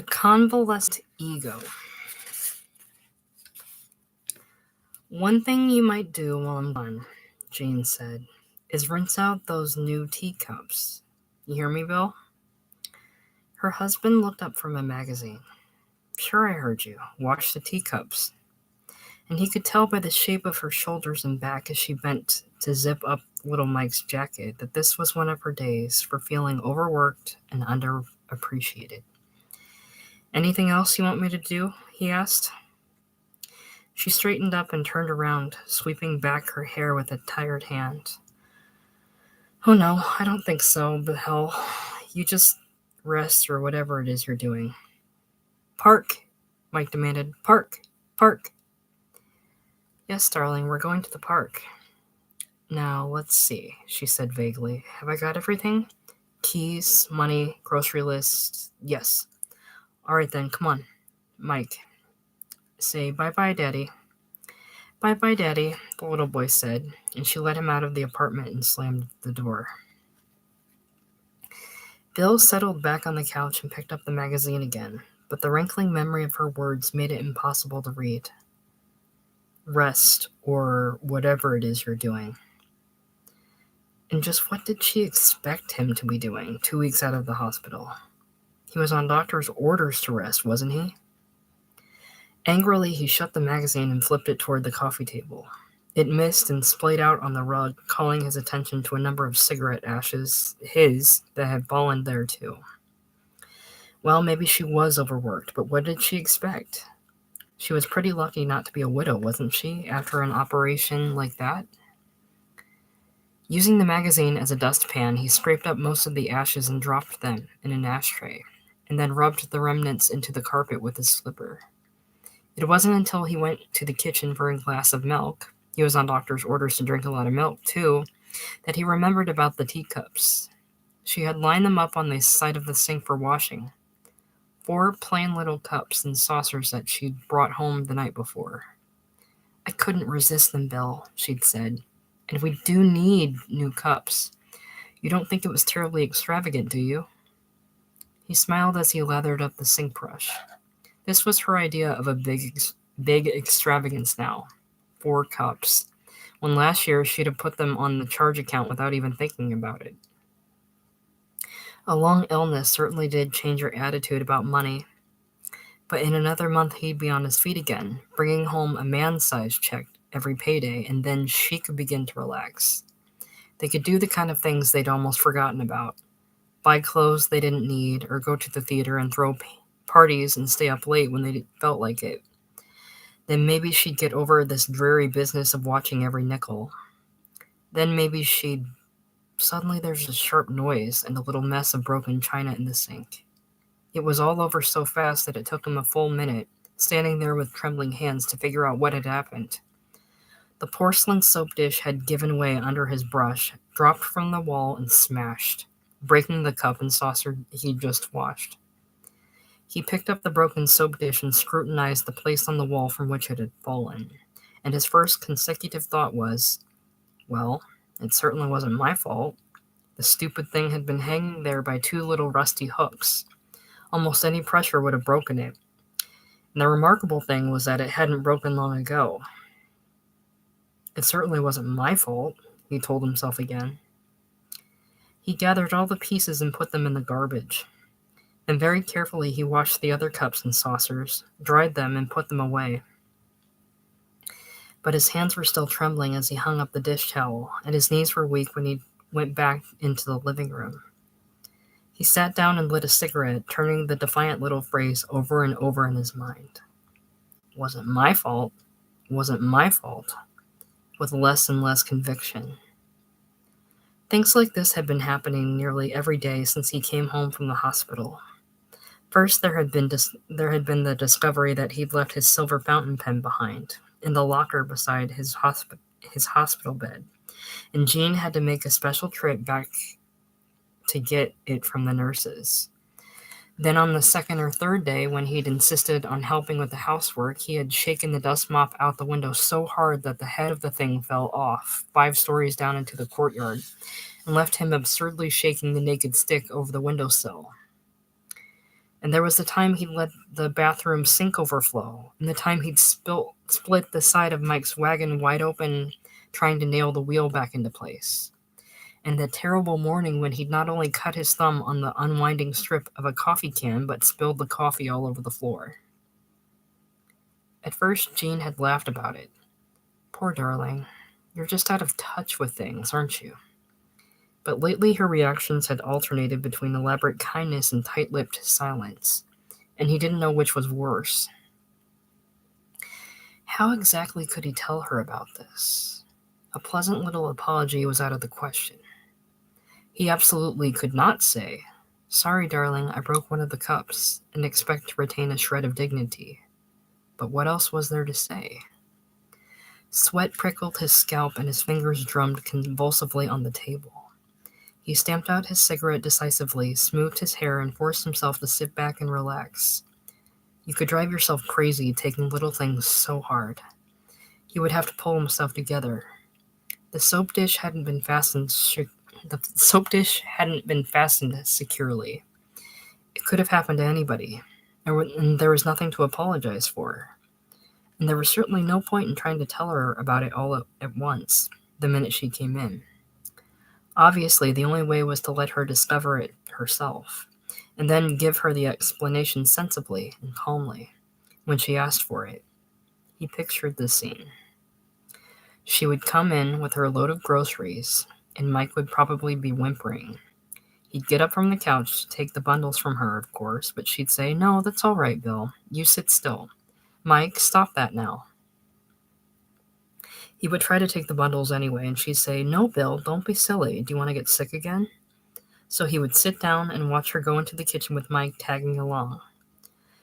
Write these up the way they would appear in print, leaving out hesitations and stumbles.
Convalescent Ego. One thing you might do while I'm gone, Jane said, is rinse out those new teacups. You hear me, Bill? Her husband looked up from a magazine. Sure, I heard you. Wash the teacups. And he could tell by the shape of her shoulders and back as she bent to zip up little Mike's jacket that this was one of her days for feeling overworked and underappreciated. Anything else you want me to do? He asked. She straightened up and turned around, sweeping back her hair with a tired hand. Oh no, I don't think so, but hell, you just rest or whatever it is you're doing. Park, Mike demanded. Park, park. Yes, darling, we're going to the park. Now, let's see, she said vaguely. Have I got everything? Keys, money, grocery list. Yes. All right then, come on. Mike, say bye-bye, Daddy. Bye-bye, Daddy, the little boy said, and she let him out of the apartment and slammed the door. Bill settled back on the couch and picked up the magazine again, but the rankling memory of her words made it impossible to read. Rest, or whatever it is you're doing. And just what did she expect him to be doing 2 weeks out of the hospital? He was on doctor's orders to rest, wasn't he? Angrily, he shut the magazine and flipped it toward the coffee table. It missed and splayed out on the rug, calling his attention to a number of cigarette ashes, that had fallen there too. Well, maybe she was overworked, but what did she expect? She was pretty lucky not to be a widow, wasn't she, after an operation like that? Using the magazine as a dustpan, he scraped up most of the ashes and dropped them in an ashtray, and then rubbed the remnants into the carpet with his slipper. It wasn't until he went to the kitchen for a glass of milk — he was on doctor's orders to drink a lot of milk, too — that he remembered about the teacups. She had lined them up on the side of the sink for washing. 4 plain little cups and saucers that she'd brought home the night before. I couldn't resist them, Bill, she'd said. And we do need new cups. You don't think it was terribly extravagant, do you? He smiled as he lathered up the sink brush. This was her idea of a big extravagance now. 4 cups. When last year she'd have put them on the charge account without even thinking about it. A long illness certainly did change her attitude about money. But in another month he'd be on his feet again, bringing home a man-sized check every payday, and then she could begin to relax. They could do the kind of things they'd almost forgotten about. Buy clothes they didn't need, or go to the theater and throw parties and stay up late when they felt like it. Then maybe she'd get over this dreary business of watching every nickel. Then maybe suddenly there's a sharp noise and a little mess of broken china in the sink. It was all over so fast that it took him a full minute, standing there with trembling hands, to figure out what had happened. The porcelain soap dish had given way under his brush, dropped from the wall, and smashed, breaking the cup and saucer he'd just washed. He picked up the broken soap dish and scrutinized the place on the wall from which it had fallen, and his first consecutive thought was, well, it certainly wasn't my fault. The stupid thing had been hanging there by 2 little rusty hooks. Almost any pressure would have broken it. And the remarkable thing was that it hadn't broken long ago. It certainly wasn't my fault, he told himself again. He gathered all the pieces and put them in the garbage. Then very carefully he washed the other cups and saucers, dried them, and put them away. But his hands were still trembling as he hung up the dish towel, and his knees were weak when he went back into the living room. He sat down and lit a cigarette, turning the defiant little phrase over and over in his mind. Wasn't my fault. Wasn't my fault. With less and less conviction. Things like this had been happening nearly every day since he came home from the hospital. First, there had been the discovery that he'd left his silver fountain pen behind, in the locker beside his hospital bed, and Jean had to make a special trip back to get it from the nurses. Then on the second or third day, when he'd insisted on helping with the housework, he had shaken the dust mop out the window so hard that the head of the thing fell off 5 stories down into the courtyard, and left him absurdly shaking the naked stick over the windowsill. And there was the time he'd let the bathroom sink overflow, and the time he'd split the side of Mike's wagon wide open trying to nail the wheel back into place. And the terrible morning when he'd not only cut his thumb on the unwinding strip of a coffee can, but spilled the coffee all over the floor. At first, Jean had laughed about it. Poor darling, you're just out of touch with things, aren't you? But lately her reactions had alternated between elaborate kindness and tight-lipped silence, and he didn't know which was worse. How exactly could he tell her about this? A pleasant little apology was out of the question. He absolutely could not say, "Sorry, darling, I broke one of the cups," and expect to retain a shred of dignity. But what else was there to say? Sweat prickled his scalp and his fingers drummed convulsively on the table. He stamped out his cigarette decisively, smoothed his hair, and forced himself to sit back and relax. You could drive yourself crazy taking little things so hard. He would have to pull himself together. The soap dish hadn't been fastened securely. It could have happened to anybody, and there was nothing to apologize for. And there was certainly no point in trying to tell her about it all at once, the minute she came in. Obviously, the only way was to let her discover it herself, and then give her the explanation sensibly and calmly, when she asked for it. He pictured the scene. She would come in with her load of groceries, and Mike would probably be whimpering. He'd get up from the couch to take the bundles from her, of course, but she'd say, "No, that's all right, Bill. You sit still. Mike, stop that now." He would try to take the bundles anyway, and she'd say, "No, Bill, don't be silly. Do you want to get sick again?" So he would sit down and watch her go into the kitchen with Mike tagging along.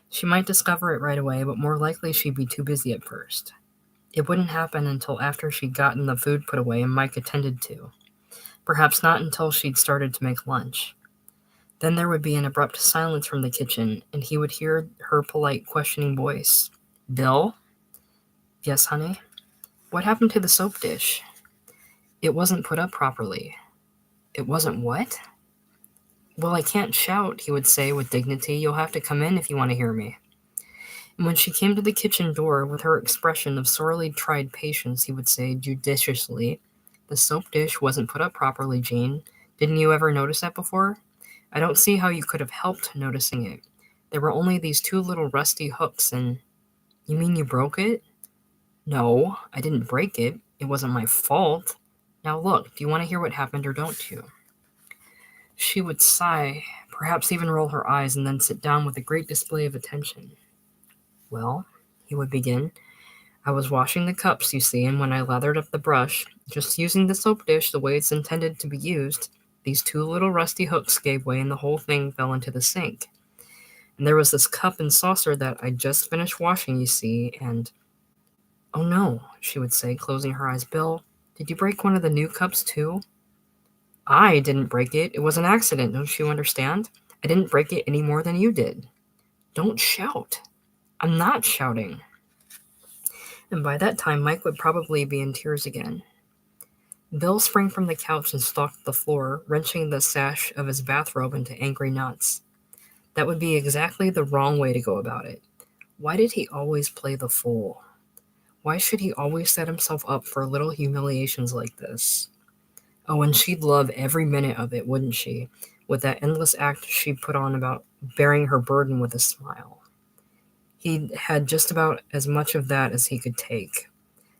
She might discover it right away, but more likely she'd be too busy at first. It wouldn't happen until after she'd gotten the food put away and Mike attended to. Perhaps not until she'd started to make lunch. Then there would be an abrupt silence from the kitchen, and he would hear her polite, questioning voice. "Bill?" "Yes, honey?" "What happened to the soap dish?" "It wasn't put up properly." "It wasn't what?" "Well, I can't shout," he would say with dignity. "You'll have to come in if you want to hear me." And when she came to the kitchen door with her expression of sorely tried patience, he would say judiciously, "The soap dish wasn't put up properly, Jean. Didn't you ever notice that before? I don't see how you could have helped noticing it. There were only these two little rusty hooks and—" "You mean you broke it?" "No, I didn't break it. It wasn't my fault. Now look, do you want to hear what happened or don't you?" She would sigh, perhaps even roll her eyes, and then sit down with a great display of attention. "Well," he would begin, "I was washing the cups, you see, and when I lathered up the brush, just using the soap dish the way it's intended to be used, these two little rusty hooks gave way and the whole thing fell into the sink. And there was this cup and saucer that I'd just finished washing, you see, and—" "Oh no," she would say, closing her eyes. "Bill, did you break one of the new cups too?" "I didn't break it. It was an accident, don't you understand? I didn't break it any more than you did." "Don't shout." "I'm not shouting." And by that time, Mike would probably be in tears again. Bill sprang from the couch and stalked the floor, wrenching the sash of his bathrobe into angry knots. That would be exactly the wrong way to go about it. Why did he always play the fool? Why should he always set himself up for little humiliations like this? Oh, and she'd love every minute of it, wouldn't she? With that endless act she put on about bearing her burden with a smile. He'd had just about as much of that as he could take.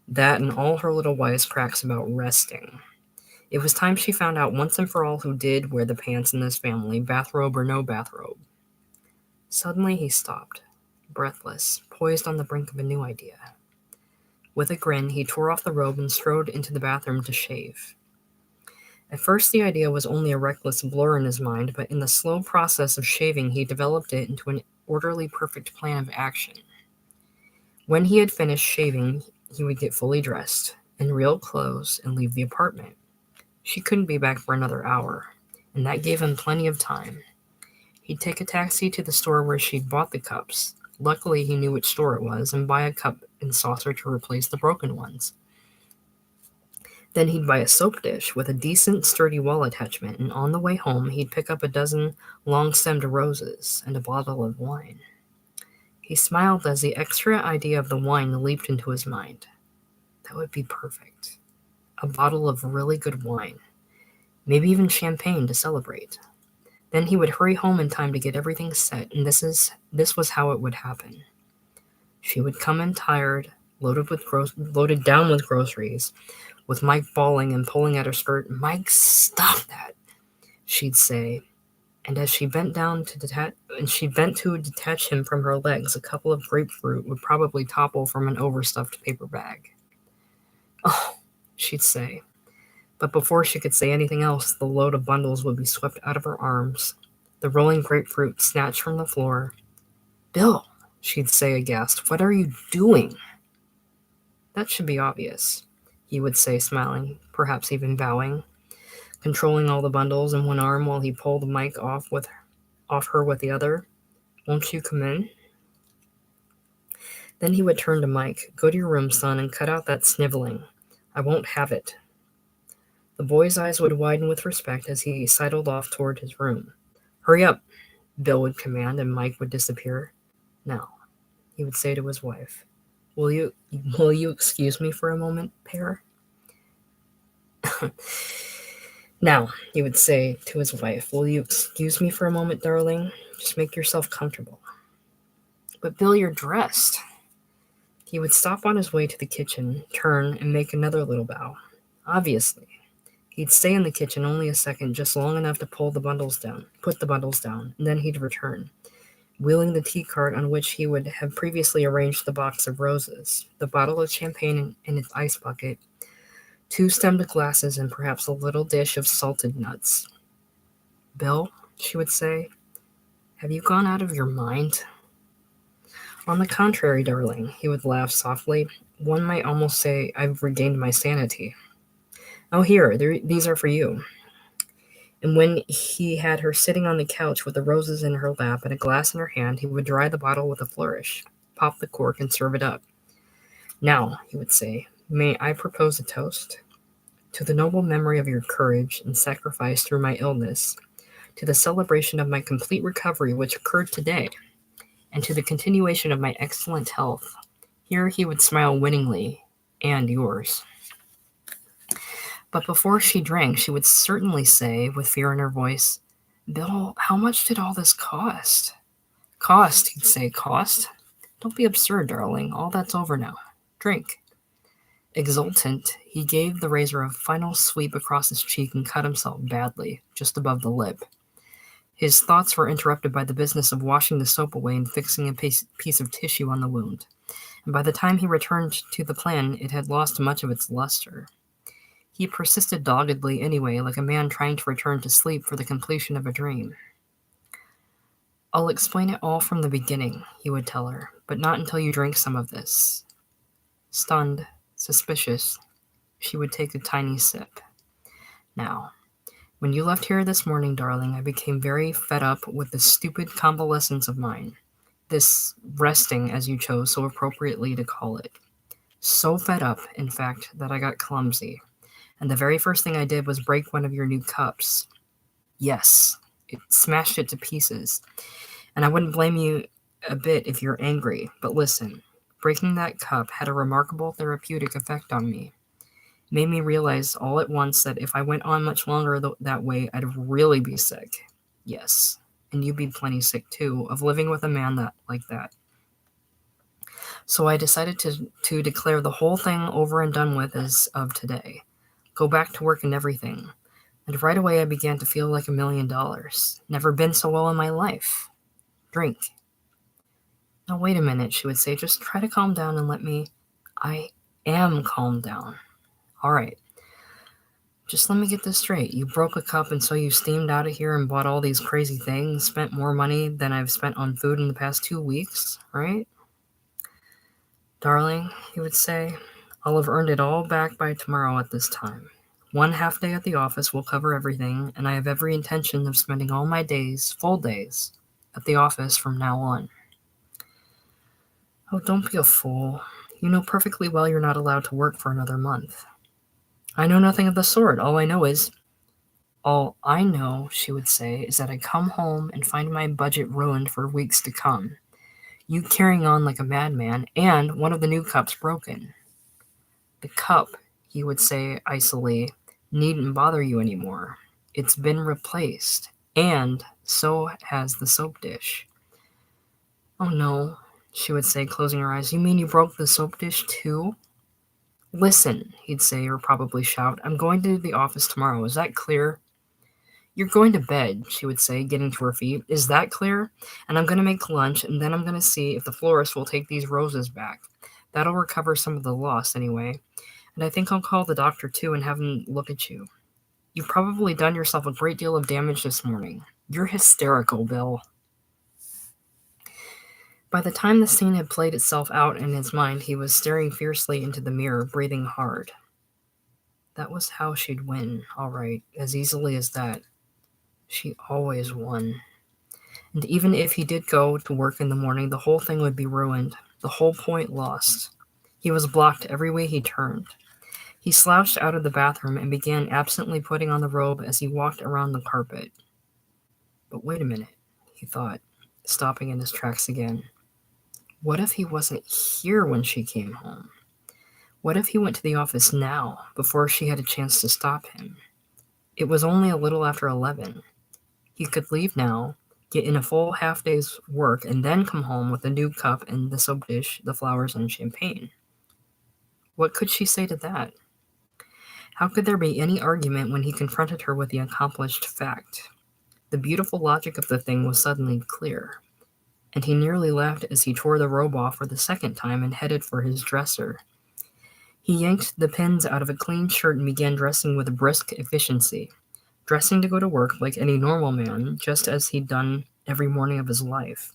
That and all her little wisecracks about resting. It was time she found out once and for all who did wear the pants in this family, bathrobe or no bathrobe. Suddenly he stopped, breathless, poised on the brink of a new idea. With a grin, he tore off the robe and strode into the bathroom to shave. At first the idea was only a reckless blur in his mind, but in the slow process of shaving he developed it into an orderly, perfect plan of action. When he had finished shaving, he would get fully dressed, in real clothes, and leave the apartment. She couldn't be back for another hour, and that gave him plenty of time. He'd take a taxi to the store where she'd bought the cups. Luckily, he knew which store it was, and buy a cup and saucer to replace the broken ones. Then he'd buy a soap dish with a decent, sturdy wall attachment, and on the way home, he'd pick up a dozen long-stemmed roses and a bottle of wine. He smiled as the extra idea of the wine leaped into his mind. That would be perfect. A bottle of really good wine, maybe even champagne to celebrate. Then he would hurry home in time to get everything set, and this was how it would happen. She would come in tired, loaded down with groceries, with Mike bawling and pulling at her skirt. "Mike, stop that," she'd say, and as she bent to detach him from her legs, a couple of grapefruit would probably topple from an overstuffed paper bag. "Oh," she'd say. But before she could say anything else, the load of bundles would be swept out of her arms, the rolling grapefruit snatched from the floor. "Bill," she'd say aghast, "what are you doing?" "That should be obvious," he would say, smiling, perhaps even bowing, controlling all the bundles in one arm while he pulled Mike off her with the other. "Won't you come in?" Then he would turn to Mike. "Go to your room, son, and cut out that sniveling. I won't have it." The boy's eyes would widen with respect as he sidled off toward his room. "Hurry up," Bill would command, and Mike would disappear. "Now," he would say to his wife, Will you excuse me for a moment, Pear?" "Now," he would say to his wife, "will you excuse me for a moment, darling? Just make yourself comfortable." "But Bill, you're dressed." He would stop on his way to the kitchen, turn, and make another little bow. Obviously. He'd stay in the kitchen only a second, just long enough to put the bundles down, and then he'd return, wheeling the tea cart on which he would have previously arranged the box of roses, the bottle of champagne in its ice bucket, 2 stemmed glasses, and perhaps a little dish of salted nuts. "Bill," she would say, "have you gone out of your mind?" "On the contrary, darling," he would laugh softly. "One might almost say I've regained my sanity. Oh, here, these are for you." And when he had her sitting on the couch with the roses in her lap and a glass in her hand, he would dry the bottle with a flourish, pop the cork, and serve it up. "Now," he would say, "may I propose a toast? To the noble memory of your courage and sacrifice through my illness, to the celebration of my complete recovery which occurred today, and to the continuation of my excellent health." Here he would smile winningly, "and yours." But before she drank, she would certainly say, with fear in her voice, "Bill, how much did all this cost?" "Cost," he'd say, "cost? Don't be absurd, darling. All that's over now. Drink." Exultant, he gave the razor a final sweep across his cheek and cut himself badly, just above the lip. His thoughts were interrupted by the business of washing the soap away and fixing a piece of tissue on the wound, and by the time he returned to the plan, it had lost much of its luster. He persisted doggedly anyway, like a man trying to return to sleep for the completion of a dream. "I'll explain it all from the beginning," he would tell her, "but not until you drink some of this." Stunned, suspicious, she would take a tiny sip. "Now, when you left here this morning, darling, I became very fed up with this stupid convalescence of mine. This resting, as you chose so appropriately to call it. So fed up, in fact, that I got clumsy. And the very first thing I did was break one of your new cups. Yes, it smashed it to pieces. And I wouldn't blame you a bit if you're angry, but listen, breaking that cup had a remarkable therapeutic effect on me. It made me realize all at once that if I went on much longer that way, I'd really be sick. Yes, and you'd be plenty sick too, of living with a man like that. So I decided to declare the whole thing over and done with as of today. Go back to work and everything. And right away I began to feel like $1 million. Never been so well in my life. Drink." "Now wait a minute," she would say. "Just try to calm down and let me—" "I am calmed down. All right. Just let me get this straight. You broke a cup and so you steamed out of here and bought all these crazy things, spent more money than I've spent on food in the past 2 weeks, right?" "Darling," he would say, "I'll have earned it all back by tomorrow at this time. 1 half day at the office will cover everything, and I have every intention of spending all my days, full days, at the office from now on." "Oh, don't be a fool. You know perfectly well you're not allowed to work for another month." I know nothing of the sort. All I know, she would say, is that I come home and find my budget ruined for weeks to come. You carrying on like a madman, and one of the new cups broken. The cup, he would say icily, needn't bother you anymore. It's been replaced, and so has the soap dish. Oh no, she would say, closing her eyes. You mean you broke the soap dish too? Listen, he'd say, or probably shout, I'm going to the office tomorrow. Is that clear? You're going to bed, she would say, getting to her feet. Is that clear? And I'm going to make lunch, and then I'm going to see if the florist will take these roses back. That'll recover some of the loss, anyway. And I think I'll call the doctor, too, and have him look at you. You've probably done yourself a great deal of damage this morning. You're hysterical, Bill. By the time the scene had played itself out in his mind, he was staring fiercely into the mirror, breathing hard. That was how she'd win, all right, as easily as that. She always won. And even if he did go to work in the morning, the whole thing would be ruined, the whole point lost. He was blocked every way he turned. He slouched out of the bathroom and began absently putting on the robe as he walked around the carpet. But wait a minute, he thought, stopping in his tracks again. What if he wasn't here when she came home? What if he went to the office now, before she had a chance to stop him? It was only a little after 11. He could leave now, get in a full half day's work, and then come home with a new cup and the soap dish, the flowers, and champagne. What could she say to that? How could there be any argument when he confronted her with the accomplished fact? The beautiful logic of the thing was suddenly clear, and he nearly laughed as he tore the robe off for the second time and headed for his dresser. He yanked the pins out of a clean shirt and began dressing with brisk efficiency, dressing to go to work like any normal man, just as he'd done every morning of his life.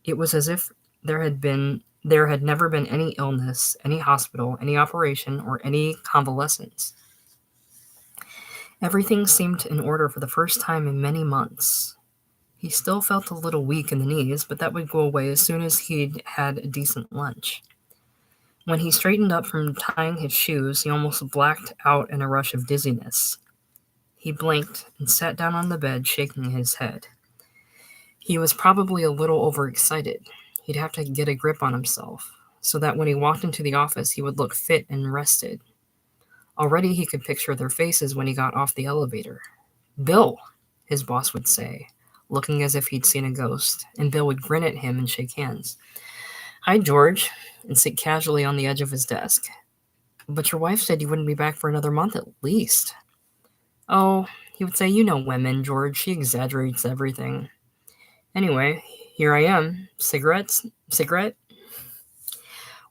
It was as if there had never been any illness, any hospital, any operation, or any convalescence. Everything seemed in order for the first time in many months. He still felt a little weak in the knees, but that would go away as soon as he'd had a decent lunch. When he straightened up from tying his shoes, he almost blacked out in a rush of dizziness. He blinked and sat down on the bed, shaking his head. He was probably a little overexcited. He'd have to get a grip on himself, so that when he walked into the office, he would look fit and rested. Already he could picture their faces when he got off the elevator. Bill, his boss would say, looking as if he'd seen a ghost, and Bill would grin at him and shake hands. Hi, George, and sit casually on the edge of his desk. But your wife said you wouldn't be back for another month at least. Oh, he would say, you know women, George, she exaggerates everything. Anyway, here I am. Cigarette?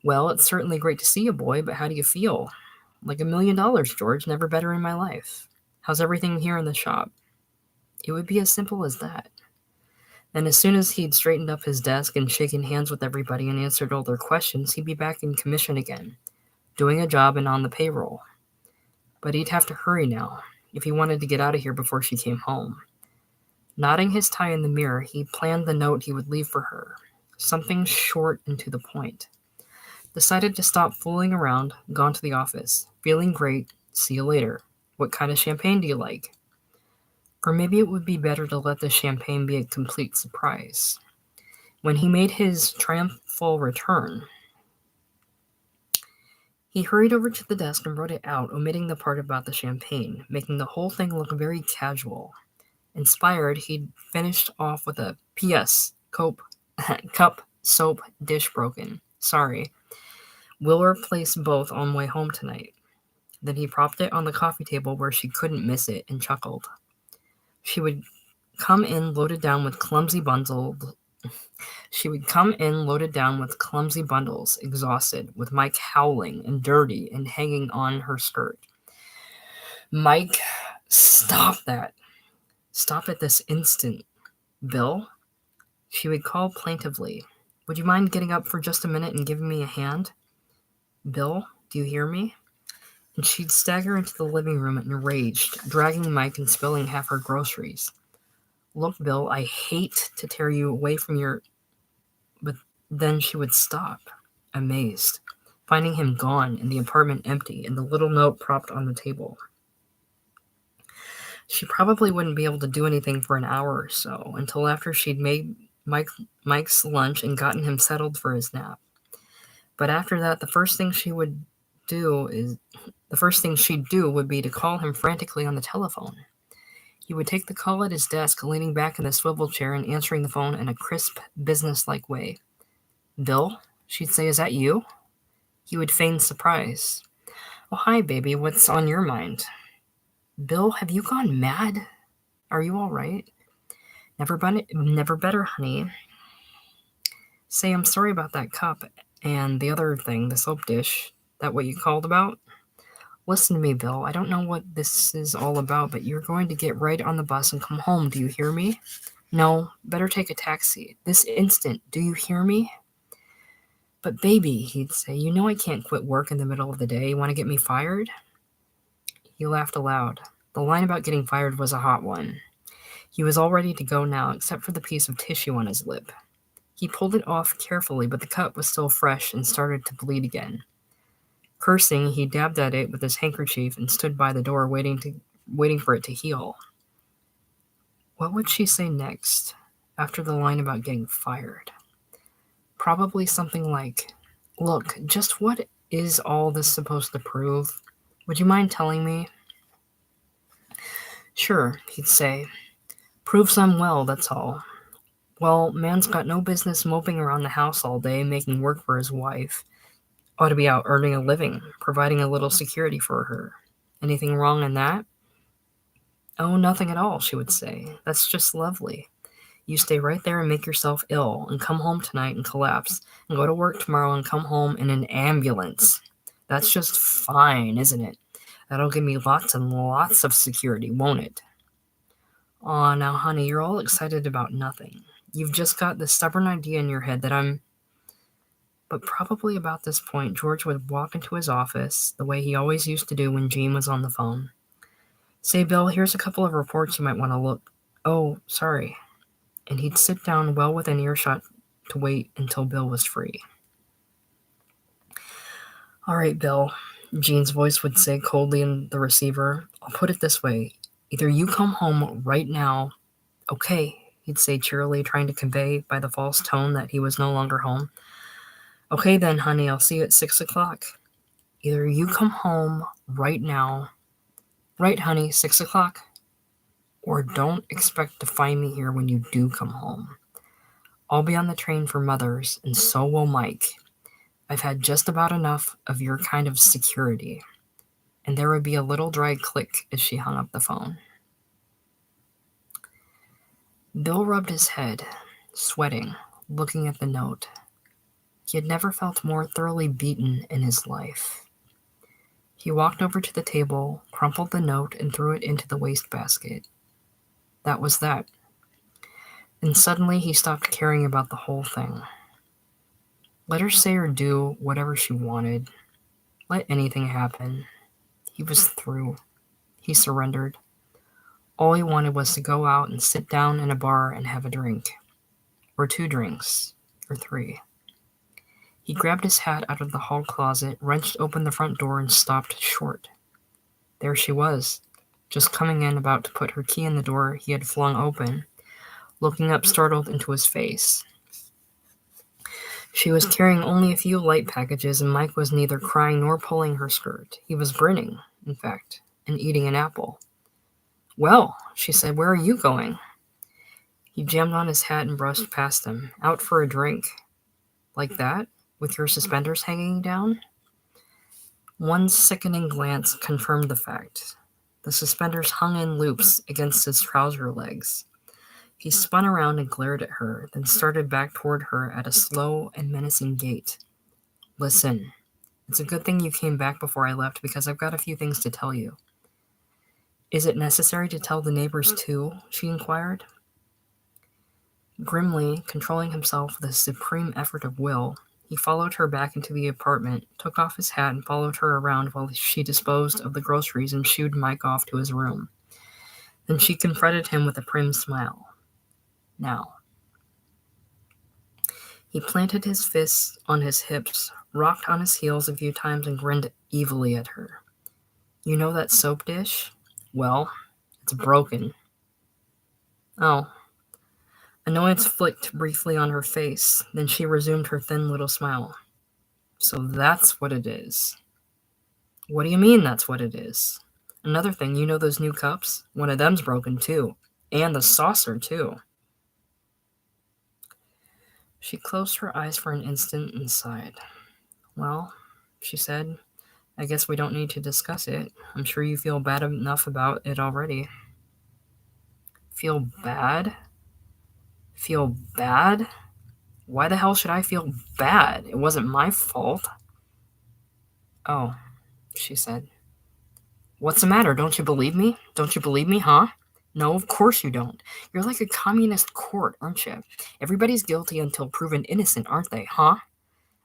Well, it's certainly great to see you, boy, but how do you feel? Like $1 million, George, never better in my life. How's everything here in the shop? It would be as simple as that. And as soon as he'd straightened up his desk and shaken hands with everybody and answered all their questions, he'd be back in commission again, doing a job and on the payroll. But he'd have to hurry now, if he wanted to get out of here before she came home. Knotting his tie in the mirror, he planned the note he would leave for her, something short and to the point. Decided to stop fooling around, gone to the office. Feeling great, see you later. What kind of champagne do you like? Or maybe it would be better to let the champagne be a complete surprise. When he made his triumphal return, he hurried over to the desk and wrote it out, omitting the part about the champagne, making the whole thing look very casual. Inspired, he'd finished off with a P.S. Cup, soap, dish broken. Sorry. We'll replace both on way home tonight. Then he propped it on the coffee table where she couldn't miss it and chuckled. She would come in loaded down with clumsy bundles, exhausted, with Mike howling and dirty and hanging on her skirt. Mike, stop that. Stop it this instant. Bill? She would call plaintively. Would you mind getting up for just a minute and giving me a hand? Bill, do you hear me? And she'd stagger into the living room enraged, dragging Mike and spilling half her groceries. Look, Bill, I hate to tear you away from your... But then she would stop, amazed. finding him gone and the apartment empty and the little note propped on the table. She probably wouldn't be able to do anything for an hour or so, until after she'd made Mike's lunch and gotten him settled for his nap. But after that, the first thing she'd do would be to call him frantically on the telephone. He would take the call at his desk, leaning back in the swivel chair and answering the phone in a crisp, businesslike way. "Bill?" she'd say, "is that you?" He would feign surprise. "Oh, hi, baby, what's on your mind?" "Bill, have you gone mad? Are you all right?" Never better, honey. Say, I'm sorry about that cup and the other thing, the soap dish. That what you called about? Listen to me, Bill. I don't know what this is all about, but you're going to get right on the bus and come home. Do you hear me? No, better take a taxi. This instant. Do you hear me? But baby, he'd say, you know I can't quit work in the middle of the day. You want to get me fired? He laughed aloud. The line about getting fired was a hot one. He was all ready to go now, except for the piece of tissue on his lip. He pulled it off carefully, but the cut was still fresh and started to bleed again. Cursing, he dabbed at it with his handkerchief and stood by the door waiting for it to heal. What would she say next, after the line about getting fired? Probably something like, look, just what is all this supposed to prove? Would you mind telling me? Sure, he'd say. Proves I'm well, that's all. Well, man's got no business moping around the house all day, making work for his wife. Ought to be out earning a living, providing a little security for her. Anything wrong in that? Oh, nothing at all, she would say. That's just lovely. You stay right there and make yourself ill, and come home tonight and collapse, and go to work tomorrow and come home in an ambulance. That's just fine, isn't it? That'll give me lots and lots of security, won't it? Aw, now, honey, you're all excited about nothing. You've just got this stubborn idea in your head that I'm... But probably about this point, George would walk into his office, the way he always used to do when Jean was on the phone. Say, Bill, here's a couple of reports you might want to look... Oh, sorry. And he'd sit down well within earshot to wait until Bill was free. All right, Bill, Jean's voice would say coldly in the receiver. I'll put it this way. Either you come home right now... Okay, he'd say cheerily, trying to convey by the false tone that he was no longer home. Okay then, honey, I'll see you at 6 o'clock. Either you come home right now. Right, honey, 6 o'clock. Or don't expect to find me here when you do come home. I'll be on the train for Mother's, and so will Mike. I've had just about enough of your kind of security. And there would be a little dry click as she hung up the phone. Bill rubbed his head, sweating, looking at the note. He had never felt more thoroughly beaten in his life. He walked over to the table, crumpled the note, and threw it into the wastebasket. That was that. And suddenly he stopped caring about the whole thing. Let her say or do whatever she wanted. Let anything happen. He was through. He surrendered. All he wanted was to go out and sit down in a bar and have a drink. Or 2 drinks. Or 3. He grabbed his hat out of the hall closet, wrenched open the front door, and stopped short. There she was, just coming in, about to put her key in the door he had flung open, looking up startled into his face. She was carrying only a few light packages, and Mike was neither crying nor pulling her skirt. He was grinning, in fact, and eating an apple. Well, she said, where are you going? He jammed on his hat and brushed past him. Out for a drink. Like that? With your suspenders hanging down? One sickening glance confirmed the fact. The suspenders hung in loops against his trouser legs. He spun around and glared at her, then started back toward her at a slow and menacing gait. Listen, it's a good thing you came back before I left because I've got a few things to tell you. Is it necessary to tell the neighbors too? She inquired. Grimly, controlling himself with a supreme effort of will, he followed her back into the apartment, took off his hat, and followed her around while she disposed of the groceries and shooed Mike off to his room. Then she confronted him with a prim smile. Now. He planted his fists on his hips, rocked on his heels a few times, and grinned evilly at her. "You know that soap dish? Well, it's broken." "Oh." Annoyance flicked briefly on her face, then she resumed her thin little smile. "So that's what it is." "What do you mean that's what it is?" "Another thing, you know those new cups? One of them's broken too. And the saucer too." She closed her eyes for an instant and sighed. "Well," she said, "I guess we don't need to discuss it. I'm sure you feel bad enough about it already." "Feel bad? Feel bad? Why the hell should I feel bad? It wasn't my fault." "Oh," she said. "What's the matter? Don't you believe me? Don't you believe me, huh?" "No, of course you don't. You're like a communist court, aren't you? Everybody's guilty until proven innocent, aren't they, huh?"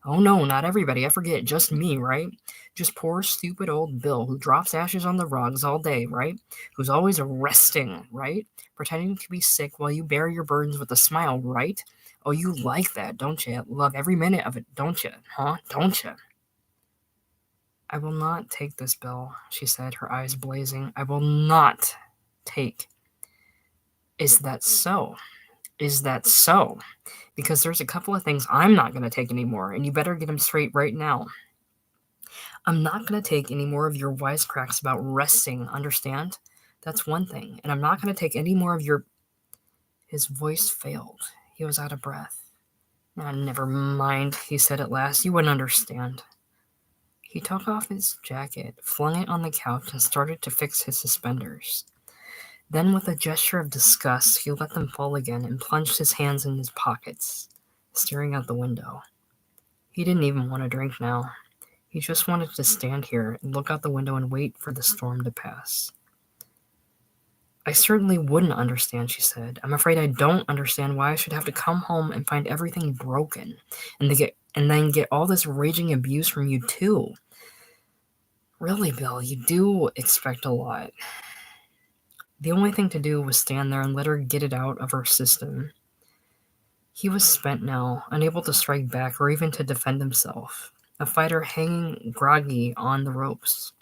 "Oh no, not everybody. I forget. Just me, right? Just poor, stupid old Bill who drops ashes on the rugs all day, right? Who's always resting, right? Pretending to be sick while you bear your burdens with a smile, right? Oh, you like that, don't you? Love every minute of it, don't you? Huh? Don't you?" "I will not take this, Bill," she said, her eyes blazing. "I will not take." "Is that so? Is that so? Because there's a couple of things I'm not going to take anymore, and you better get them straight right now. I'm not going to take any more of your wisecracks about resting, understand? That's one thing. And I'm not going to take any more of your—" His voice failed. He was out of breath. Never mind," he said at last. "You wouldn't understand." He took off his jacket, flung it on the couch, and started to fix his suspenders. Then, with a gesture of disgust, he let them fall again and plunged his hands in his pockets, staring out the window. He didn't even want to drink now. He just wanted to stand here and look out the window and wait for the storm to pass. "I certainly wouldn't understand," she said. "I'm afraid I don't understand why I should have to come home and find everything broken, and then get all this raging abuse from you too. Really, Bill, you do expect a lot." The only thing to do was stand there and let her get it out of her system. He was spent now, unable to strike back or even to defend himself, a fighter hanging groggy on the ropes.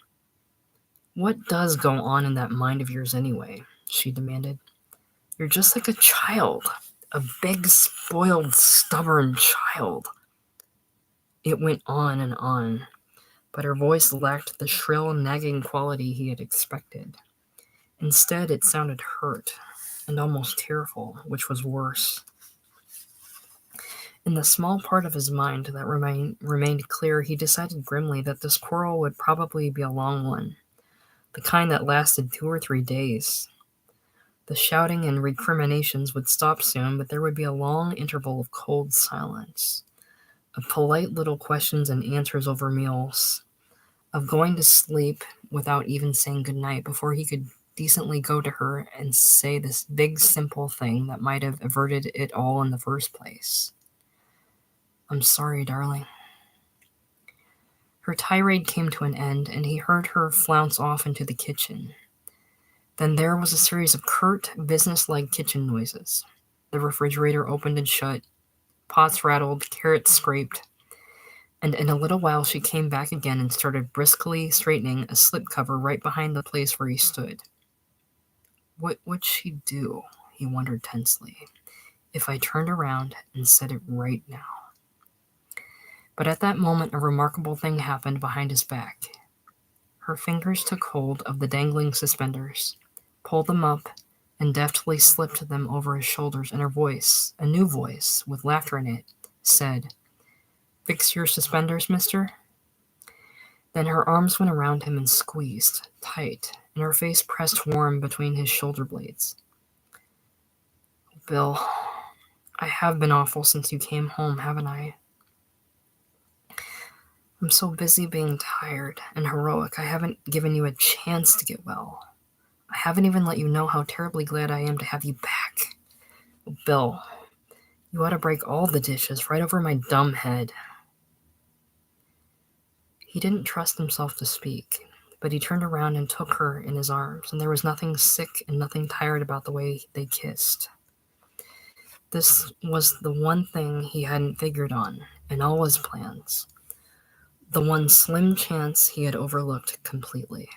"What does go on in that mind of yours anyway?" she demanded. "You're just like a child, a big, spoiled, stubborn child." It went on, but her voice lacked the shrill, nagging quality he had expected. Instead, it sounded hurt and almost tearful, which was worse. In the small part of his mind that remained clear, he decided grimly that this quarrel would probably be a long one, the kind that lasted 2 or 3 days. The shouting and recriminations would stop soon, but there would be a long interval of cold silence, of polite little questions and answers over meals, of going to sleep without even saying goodnight before he could decently go to her and say this big, simple thing that might have averted it all in the first place. "I'm sorry, darling." Her tirade came to an end, and he heard her flounce off into the kitchen. Then there was a series of curt, business-like kitchen noises. The refrigerator opened and shut, pots rattled, carrots scraped, and in a little while she came back again and started briskly straightening a slipcover right behind the place where he stood. What would she do, he wondered tensely, if I turned around and said it right now? But at that moment a remarkable thing happened behind his back. Her fingers took hold of the dangling suspenders, pulled them up, and deftly slipped them over his shoulders, and her voice, a new voice with laughter in it, said, "Fix your suspenders, mister?" Then her arms went around him and squeezed, tight, and her face pressed warm between his shoulder blades. "Bill, I have been awful since you came home, haven't I? I'm so busy being tired and heroic, I haven't given you a chance to get well. I haven't even let you know how terribly glad I am to have you back. Bill, you ought to break all the dishes right over my dumb head." He didn't trust himself to speak, but he turned around and took her in his arms, and there was nothing sick and nothing tired about the way they kissed. This was the one thing he hadn't figured on in all his plans. the one slim chance he had overlooked completely.